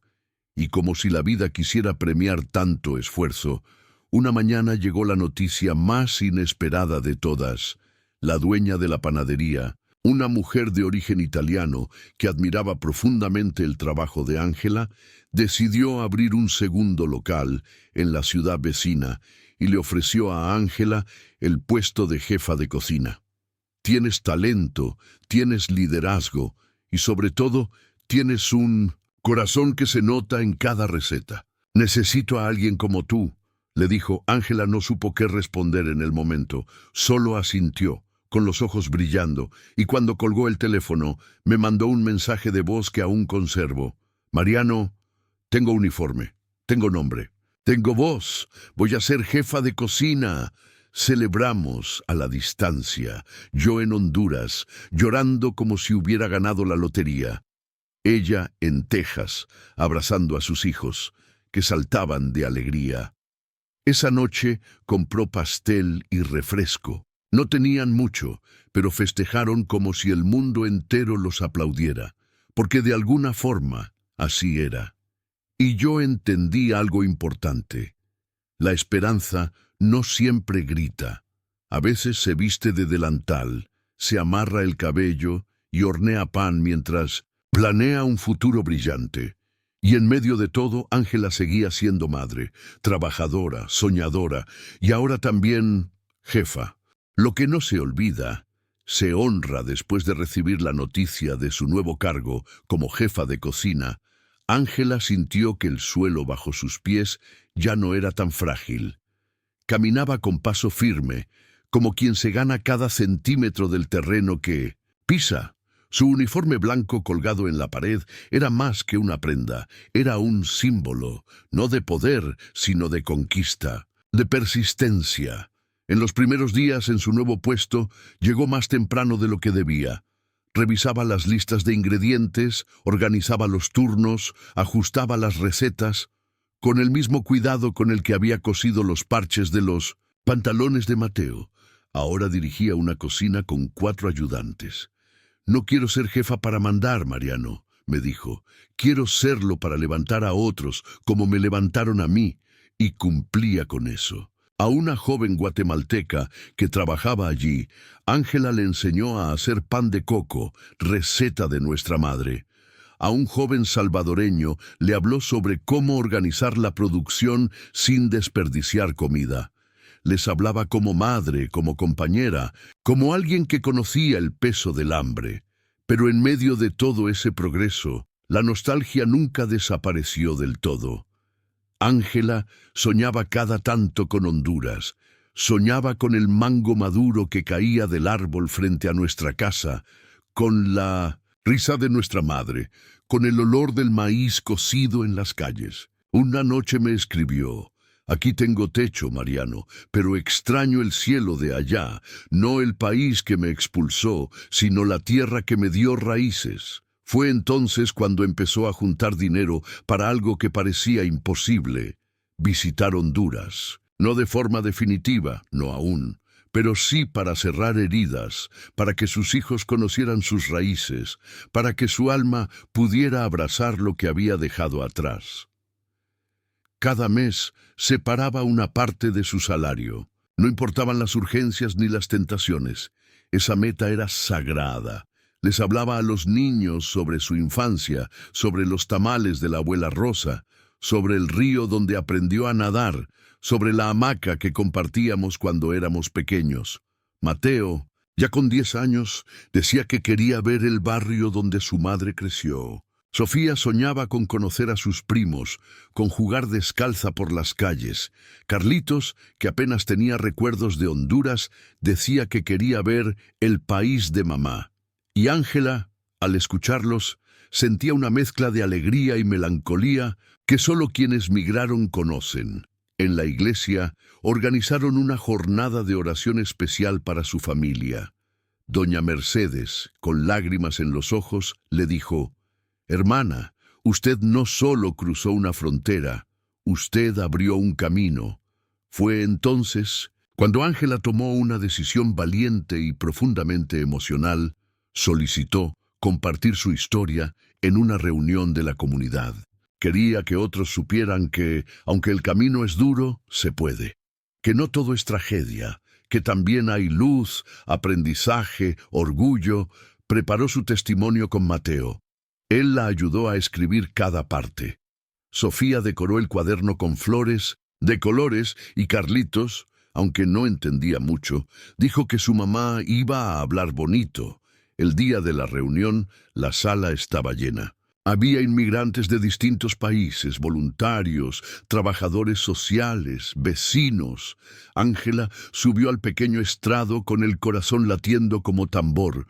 Y como si la vida quisiera premiar tanto esfuerzo, una mañana llegó la noticia más inesperada de todas. La dueña de la panadería, una mujer de origen italiano que admiraba profundamente el trabajo de Ángela, decidió abrir un segundo local en la ciudad vecina y le ofreció a Ángela el puesto de jefa de cocina. Tienes talento, tienes liderazgo y sobre todo tienes un corazón que se nota en cada receta. Necesito a alguien como tú, le dijo. Ángela no supo qué responder en el momento, solo asintió, con los ojos brillando, y cuando colgó el teléfono, me mandó un mensaje de voz que aún conservo. Mariano, tengo uniforme, tengo nombre, tengo voz, voy a ser jefa de cocina. Celebramos a la distancia, yo en Honduras, llorando como si hubiera ganado la lotería. ella en Texas, abrazando a sus hijos, que saltaban de alegría. Esa noche compró pastel y refresco. No tenían mucho, pero festejaron como si el mundo entero los aplaudiera, porque de alguna forma así era. Y yo entendí algo importante. La esperanza no siempre grita. A veces se viste de delantal, se amarra el cabello y hornea pan mientras planea un futuro brillante. Y en medio de todo, Ángela seguía siendo madre, trabajadora, soñadora y ahora también jefa. Lo que no se olvida, se honra después de recibir la noticia de su nuevo cargo como jefa de cocina. Ángela sintió que el suelo bajo sus pies ya no era tan frágil. Caminaba con paso firme, como quien se gana cada centímetro del terreno que pisa. Su uniforme blanco colgado en la pared era más que una prenda, era un símbolo, no de poder, sino de conquista, de persistencia. En los primeros días en su nuevo puesto, llegó más temprano de lo que debía. Revisaba las listas de ingredientes, organizaba los turnos, ajustaba las recetas, con el mismo cuidado con el que había cosido los parches de los pantalones de Mateo. Ahora dirigía una cocina con 4 ayudantes. «No quiero ser jefa para mandar, Mariano», me dijo. «Quiero serlo para levantar a otros, como me levantaron a mí», y cumplía con eso. A una joven guatemalteca que trabajaba allí, Ángela le enseñó a hacer pan de coco, receta de nuestra madre. A un joven salvadoreño le habló sobre cómo organizar la producción sin desperdiciar comida. Les hablaba como madre, como compañera, como alguien que conocía el peso del hambre. Pero en medio de todo ese progreso, la nostalgia nunca desapareció del todo. Ángela soñaba cada tanto con Honduras, soñaba con el mango maduro que caía del árbol frente a nuestra casa, con la risa de nuestra madre, con el olor del maíz cocido en las calles. Una noche me escribió: «Aquí tengo techo, Mariano, pero extraño el cielo de allá, no el país que me expulsó, sino la tierra que me dio raíces». Fue entonces cuando empezó a juntar dinero para algo que parecía imposible: visitar Honduras. No de forma definitiva, no aún, pero sí para cerrar heridas, para que sus hijos conocieran sus raíces, para que su alma pudiera abrazar lo que había dejado atrás. Cada mes separaba una parte de su salario. No importaban las urgencias ni las tentaciones. Esa meta era sagrada. Les hablaba a los niños sobre su infancia, sobre los tamales de la abuela Rosa, sobre el río donde aprendió a nadar, sobre la hamaca que compartíamos cuando éramos pequeños. Mateo, ya con 10 años, decía que quería ver el barrio donde su madre creció. Sofía soñaba con conocer a sus primos, con jugar descalza por las calles. Carlitos, que apenas tenía recuerdos de Honduras, decía que quería ver el país de mamá. Y Ángela, al escucharlos, sentía una mezcla de alegría y melancolía que solo quienes migraron conocen. En la iglesia organizaron una jornada de oración especial para su familia. Doña Mercedes, con lágrimas en los ojos, le dijo: «Hermana, usted no solo cruzó una frontera, usted abrió un camino». Fue entonces cuando Ángela tomó una decisión valiente y profundamente emocional. Solicitó compartir su historia en una reunión de la comunidad. Quería que otros supieran que, aunque el camino es duro, se puede. Que no todo es tragedia, que también hay luz, aprendizaje, orgullo. Preparó su testimonio con Mateo. Él la ayudó a escribir cada parte. Sofía decoró el cuaderno con flores, de colores, y Carlitos, aunque no entendía mucho, dijo que su mamá iba a hablar bonito. El día de la reunión, la sala estaba llena. Había inmigrantes de distintos países, voluntarios, trabajadores sociales, vecinos. Ángela subió al pequeño estrado con el corazón latiendo como tambor.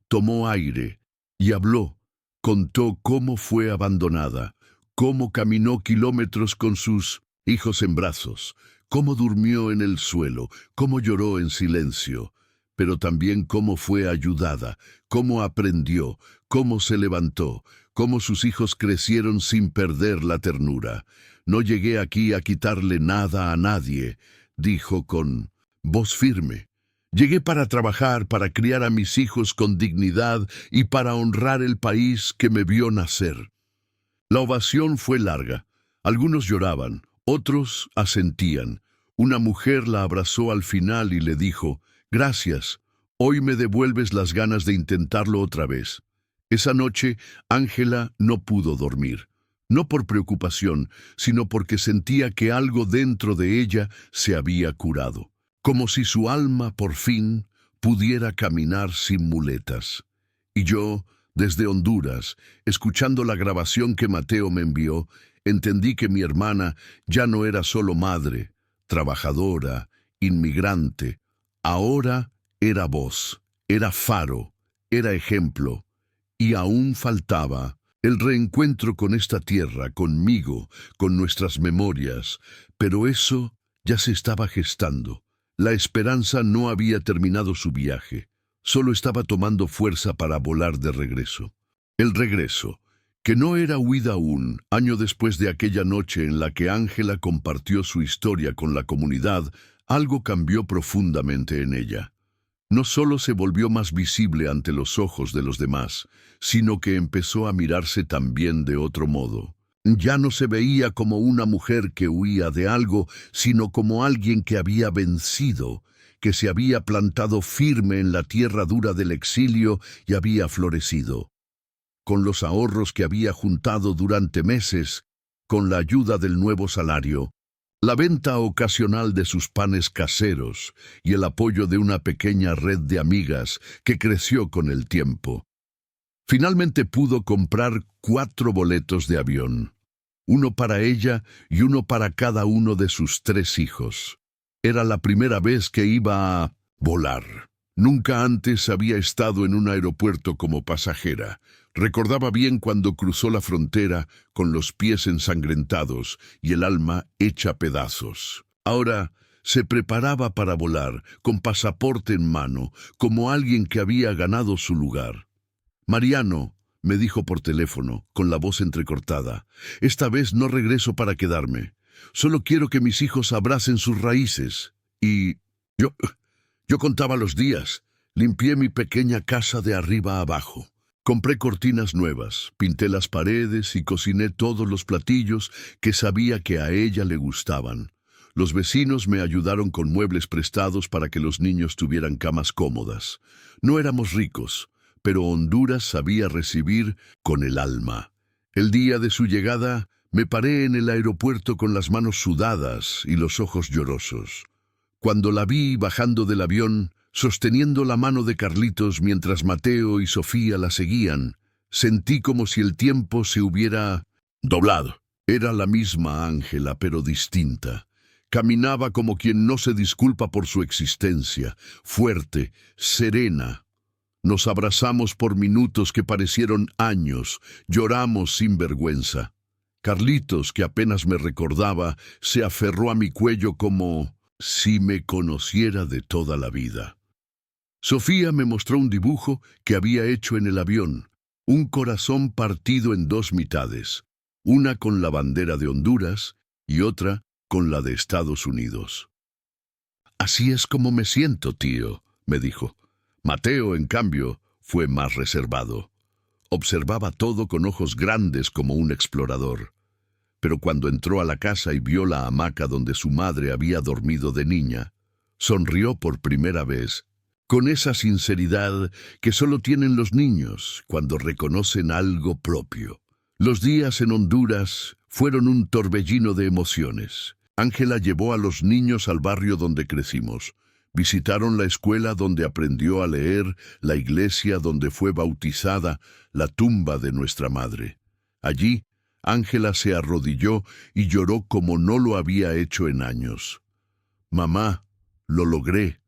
Tomó aire y habló. Contó cómo fue abandonada, cómo caminó kilómetros con sus hijos en brazos, cómo durmió en el suelo, cómo lloró en silencio, pero también cómo fue ayudada, cómo aprendió, cómo se levantó, cómo sus hijos crecieron sin perder la ternura. No llegué aquí a quitarle nada a nadie, dijo con voz firme. Llegué para trabajar, para criar a mis hijos con dignidad y para honrar el país que me vio nacer. La ovación fue larga. Algunos lloraban, otros asentían. Una mujer la abrazó al final y le dijo, «Gracias, hoy me devuelves las ganas de intentarlo otra vez». Esa noche, Ángela no pudo dormir. No por preocupación, sino porque sentía que algo dentro de ella se había curado. Como si su alma, por fin, pudiera caminar sin muletas. Y yo, desde Honduras, escuchando la grabación que Mateo me envió, entendí que mi hermana ya no era solo madre, trabajadora, inmigrante. Ahora era voz, era faro, era ejemplo. Y aún faltaba el reencuentro con esta tierra, conmigo, con nuestras memorias. Pero eso ya se estaba gestando. La esperanza no había terminado su viaje. Solo estaba tomando fuerza para volar de regreso. El regreso, que no era huida aún, año después de aquella noche en la que Ángela compartió su historia con la comunidad, algo cambió profundamente en ella. No solo se volvió más visible ante los ojos de los demás, sino que empezó a mirarse también de otro modo. Ya no se veía como una mujer que huía de algo, sino como alguien que había vencido, que se había plantado firme en la tierra dura del exilio y había florecido. Con los ahorros que había juntado durante meses, con la ayuda del nuevo salario, la venta ocasional de sus panes caseros y el apoyo de una pequeña red de amigas que creció con el tiempo. Finalmente pudo comprar 4 boletos de avión, uno para ella y uno para cada uno de sus 3 hijos. Era la primera vez que iba a volar. Nunca antes había estado en un aeropuerto como pasajera. Recordaba bien cuando cruzó la frontera con los pies ensangrentados y el alma hecha pedazos. Ahora se preparaba para volar, con pasaporte en mano, como alguien que había ganado su lugar. «Mariano», me dijo por teléfono, con la voz entrecortada, «esta vez no regreso para quedarme. Solo quiero que mis hijos abracen sus raíces». Y yo contaba los días. Limpié mi pequeña casa de arriba a abajo. Compré cortinas nuevas, pinté las paredes y cociné todos los platillos que sabía que a ella le gustaban. Los vecinos me ayudaron con muebles prestados para que los niños tuvieran camas cómodas. No éramos ricos, pero Honduras sabía recibir con el alma. El día de su llegada, me paré en el aeropuerto con las manos sudadas y los ojos llorosos. Cuando la vi bajando del avión, sosteniendo la mano de Carlitos mientras Mateo y Sofía la seguían, sentí como si el tiempo se hubiera doblado. Era la misma Ángela, pero distinta. Caminaba como quien no se disculpa por su existencia, fuerte, serena. Nos abrazamos por minutos que parecieron años, lloramos sin vergüenza. Carlitos, que apenas me recordaba, se aferró a mi cuello como si me conociera de toda la vida. Sofía me mostró un dibujo que había hecho en el avión, un corazón partido en 2 mitades, una con la bandera de Honduras y otra con la de Estados Unidos. «Así es como me siento, tío», me dijo. Mateo, en cambio, fue más reservado. Observaba todo con ojos grandes como un explorador. Pero cuando entró a la casa y vio la hamaca donde su madre había dormido de niña, sonrió por primera vez, con esa sinceridad que solo tienen los niños cuando reconocen algo propio. Los días en Honduras fueron un torbellino de emociones. Ángela llevó a los niños al barrio donde crecimos. Visitaron la escuela donde aprendió a leer, la iglesia donde fue bautizada, la tumba de nuestra madre. Allí, Ángela se arrodilló y lloró como no lo había hecho en años. «Mamá, lo logré.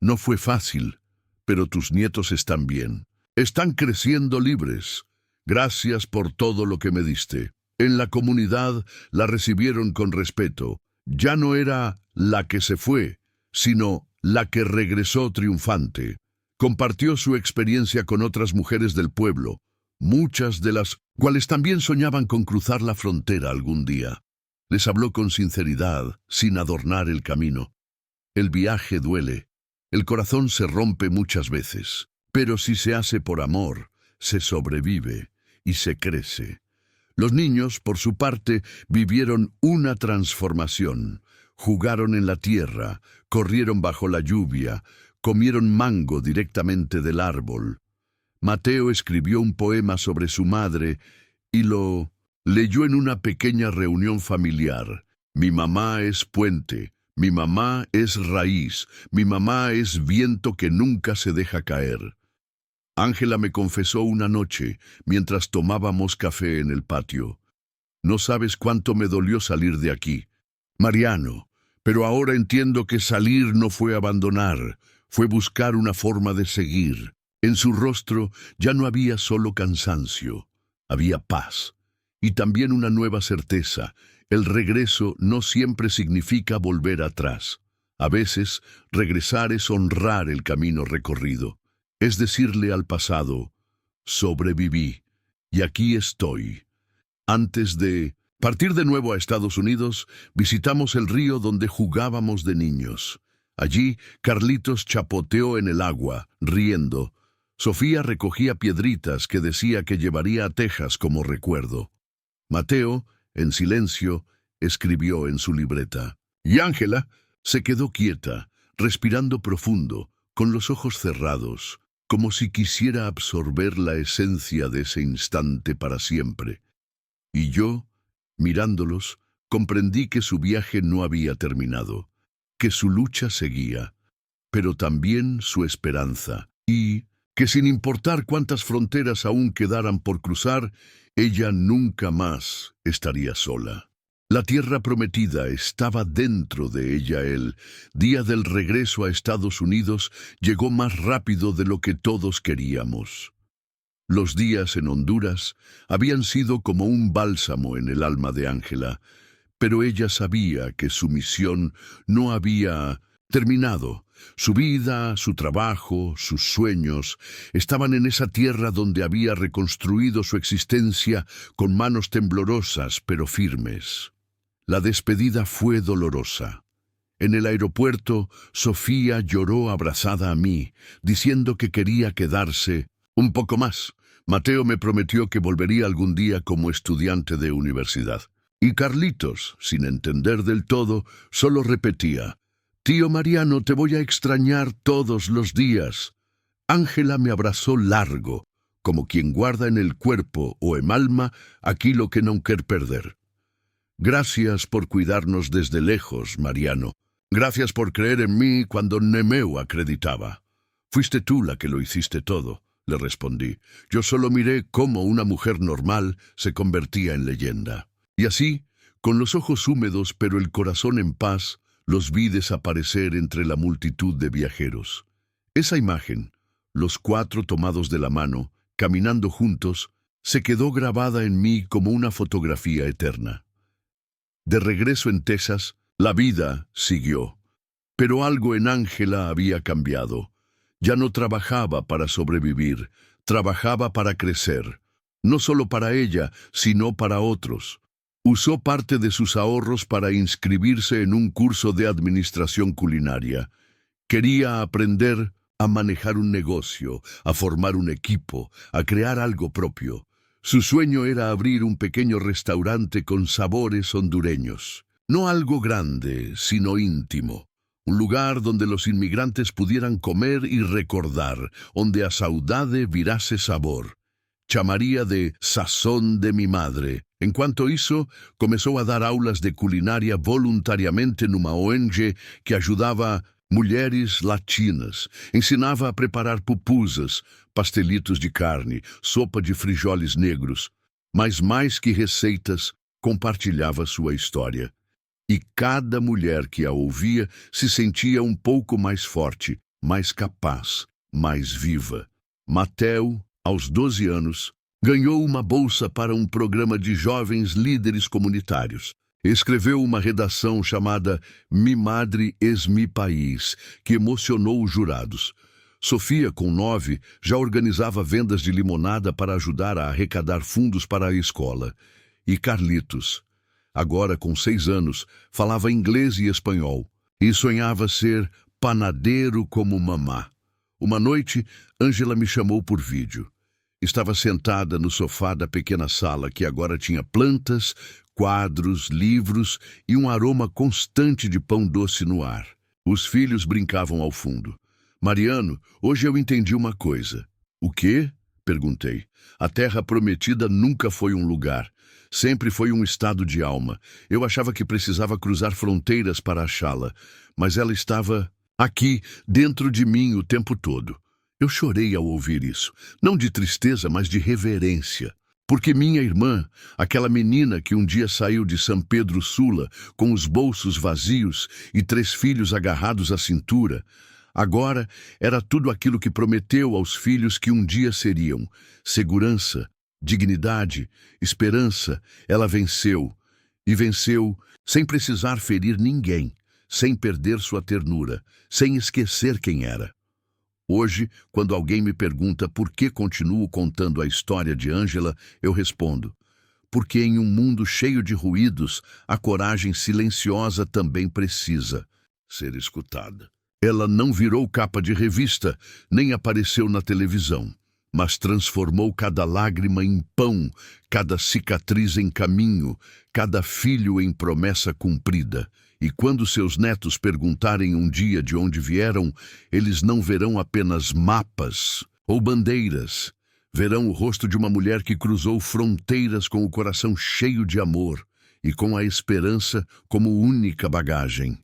No fue fácil, pero tus nietos están bien. Están creciendo libres. Gracias por todo lo que me diste». En la comunidad la recibieron con respeto. Ya no era la que se fue, sino la que regresó triunfante. Compartió su experiencia con otras mujeres del pueblo. Muchas de las cuales también soñaban con cruzar la frontera algún día. Les habló con sinceridad, sin adornar el camino. El viaje duele, el corazón se rompe muchas veces, pero si se hace por amor, se sobrevive y se crece. Los niños, por su parte, vivieron una transformación. Jugaron en la tierra, corrieron bajo la lluvia, comieron mango directamente del árbol. Mateo escribió un poema sobre su madre y lo leyó en una pequeña reunión familiar. Mi mamá es puente, mi mamá es raíz, mi mamá es viento que nunca se deja caer. Ángela me confesó una noche, mientras tomábamos café en el patio. No sabes cuánto me dolió salir de aquí, Mariano, pero ahora entiendo que salir no fue abandonar, fue buscar una forma de seguir. En su rostro ya no había solo cansancio, había paz. Y también una nueva certeza: el regreso no siempre significa volver atrás. A veces, regresar es honrar el camino recorrido. Es decirle al pasado, sobreviví, y aquí estoy. Antes de partir de nuevo a Estados Unidos, visitamos el río donde jugábamos de niños. Allí, Carlitos chapoteó en el agua, riendo. Sofía recogía piedritas que decía que llevaría a Texas como recuerdo. Mateo, en silencio, escribió en su libreta. Y Ángela se quedó quieta, respirando profundo, con los ojos cerrados, como si quisiera absorber la esencia de ese instante para siempre. Y yo, mirándolos, comprendí que su viaje no había terminado, que su lucha seguía, pero también su esperanza, y que sin importar cuántas fronteras aún quedaran por cruzar, ella nunca más estaría sola. La tierra prometida estaba dentro de ella. El día del regreso a Estados Unidos llegó más rápido de lo que todos queríamos. Los días en Honduras habían sido como un bálsamo en el alma de Ángela, pero ella sabía que su misión no había terminado. Su vida, su trabajo, sus sueños estaban en esa tierra donde había reconstruido su existencia con manos temblorosas pero firmes. La despedida fue dolorosa. En el aeropuerto, Sofía lloró abrazada a mí, diciendo que quería quedarse un poco más. Mateo me prometió que volvería algún día como estudiante de universidad. Y Carlitos, sin entender del todo, solo repetía: «Tío Mariano, te voy a extrañar todos los días». Ángela me abrazó largo, como quien guarda en el cuerpo o en alma aquello que no quiere perder. «Gracias por cuidarnos desde lejos, Mariano. Gracias por creer en mí cuando Nemeu acreditaba. Fuiste tú la que lo hiciste todo», le respondí. Yo solo miré cómo una mujer normal se convertía en leyenda. Y así, con los ojos húmedos pero el corazón en paz, los vi desaparecer entre la multitud de viajeros. Esa imagen, los cuatro tomados de la mano, caminando juntos, se quedó grabada en mí como una fotografía eterna. De regreso en Texas, la vida siguió. Pero algo en Ángela había cambiado. Ya no trabajaba para sobrevivir, trabajaba para crecer. No solo para ella, sino para otros. Usó parte de sus ahorros para inscribirse en un curso de administración culinaria. Quería aprender a manejar un negocio, a formar un equipo, a crear algo propio. Su sueño era abrir un pequeño restaurante con sabores hondureños. No algo grande, sino íntimo. Un lugar donde los inmigrantes pudieran comer y recordar, donde a saudade virase sabor. Chamaría de sazón de mi madre. En cuanto hizo, comenzó a dar aulas de culinaria voluntariamente en una ONG que ayudaba mulheres latinas. Ensinava a preparar pupusas, pastelitos de carne, sopa de frijoles negros. Mas mais que receitas, compartilhava sua história. E cada mulher que a ouvia se sentia um pouco mais forte, mais capaz, mais viva. Mateo, aos 12 anos, ganhou uma bolsa para um programa de jovens líderes comunitários. Escreveu uma redação chamada Mi Madre es mi País, que emocionou os jurados. Sofia, com 9, já organizava vendas de limonada para ajudar a arrecadar fundos para a escola. E Carlitos, agora com 6 anos, falava inglês e espanhol e sonhava ser panadeiro como mamá. Uma noite, Ângela me chamou por vídeo. Estava sentada no sofá da pequena sala que agora tinha plantas, quadros, livros e um aroma constante de pão doce no ar. Os filhos brincavam ao fundo. Mariano, hoje eu entendi uma coisa. O quê? Perguntei. A terra prometida nunca foi um lugar. Sempre foi um estado de alma. Eu achava que precisava cruzar fronteiras para achá-la, mas ela estava aqui, dentro de mim o tempo todo. Eu chorei ao ouvir isso, não de tristeza, mas de reverência. Porque minha irmã, aquela menina que um dia saiu de São Pedro Sula com os bolsos vazios e 3 filhos agarrados à cintura, agora era tudo aquilo que prometeu aos filhos que um dia seriam: segurança, dignidade, esperança. Ela venceu, e venceu sem precisar ferir ninguém, sem perder sua ternura, sem esquecer quem era. Hoje, quando alguém me pergunta por que continuo contando a história de Ângela, eu respondo: porque em um mundo cheio de ruídos, a coragem silenciosa também precisa ser escutada. Ela não virou capa de revista, nem apareceu na televisão, mas transformou cada lágrima em pão, cada cicatriz em caminho, cada filho em promessa cumprida. E quando seus netos perguntarem um dia de onde vieram, eles não verão apenas mapas ou bandeiras. Verão o rosto de uma mulher que cruzou fronteiras com o coração cheio de amor e com a esperança como única bagagem.